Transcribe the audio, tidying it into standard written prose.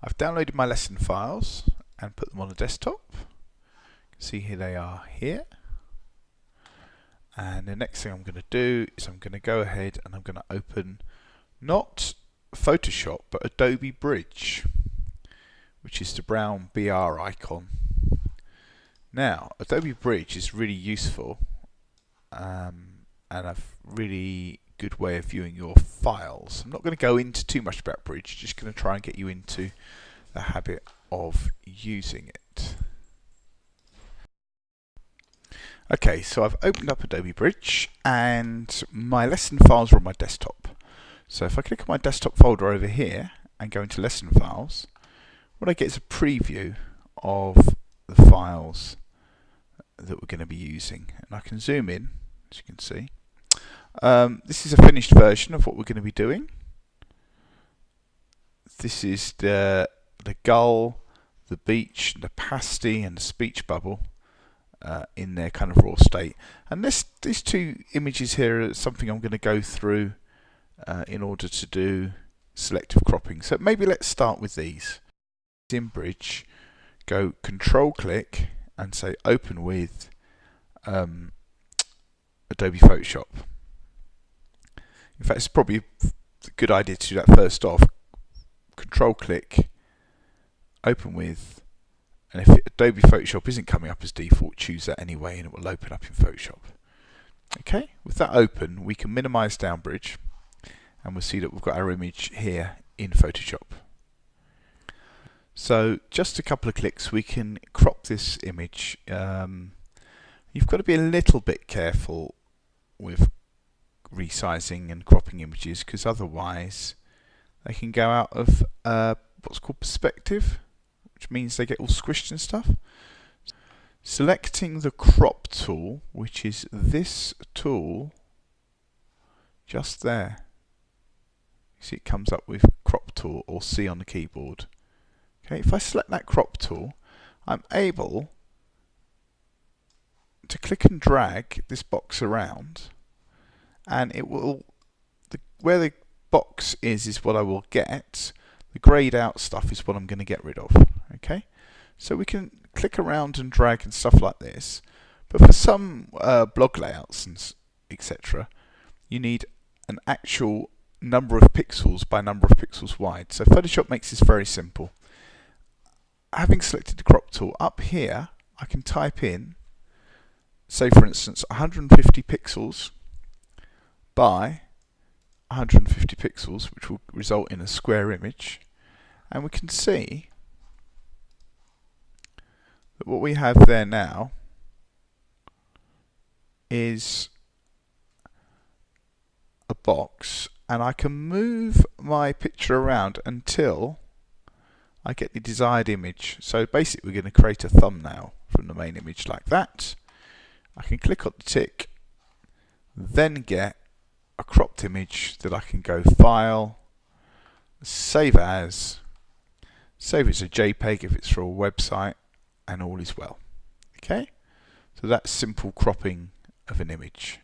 I've downloaded my lesson files and put them on the desktop. You can see here they are here. And the next thing I'm going to do is I'm going to go ahead and I'm going to open not Photoshop but Adobe Bridge, which is the brown BR icon. Now, Adobe Bridge is really useful and a really good way of viewing your files. I'm not going to go into too much about Bridge, just going to try and get you into the habit of using it. Okay, so I've opened up Adobe Bridge and my lesson files are on my desktop. So if I click on my desktop folder over here and go into lesson files, what I get is a preview of the files that we're going to be using. And I can zoom in, as you can see. This is a finished version of what we're going to be doing. This is the gull, the beach, the pasty and the speech bubble in their kind of raw state. And these two images here are something I'm going to go through in order to do selective cropping. So maybe let's start with these. In Bridge, go Control click and say open with Adobe Photoshop. In fact, it's probably a good idea to do that first off. Control click, open with, and if Adobe Photoshop isn't coming up as default, choose that anyway and it will open up in Photoshop. Okay, with that open, we can minimize down Bridge and we'll see that we've got our image here in Photoshop. So just a couple of clicks, we can crop this image. You've got to be a little bit careful with resizing and cropping images because otherwise they can go out of what's called perspective, which means they get all squished and stuff. Selecting the crop tool, which is this tool just there. You see it comes up with crop tool or C on the keyboard. Okay, if I select that crop tool, I'm able to click and drag this box around, and it will, where the box is what I will get. The grayed out stuff is what I'm going to get rid of. Okay, so we can click around and drag and stuff like this, but for some blog layouts and etc., you need an actual number of pixels by number of pixels wide. So Photoshop makes this very simple. Having selected the crop tool, up here I can type in, say for instance 150 pixels by 150 pixels, which will result in a square image, and we can see that what we have there now is a box, and I can move my picture around until I get the desired image. So basically we're going to create a thumbnail from the main image like that. I can click on the tick, then get a cropped image that I can go File, Save As, save it as a JPEG if it's for a website, and all is well. Okay, so that's simple cropping of an image.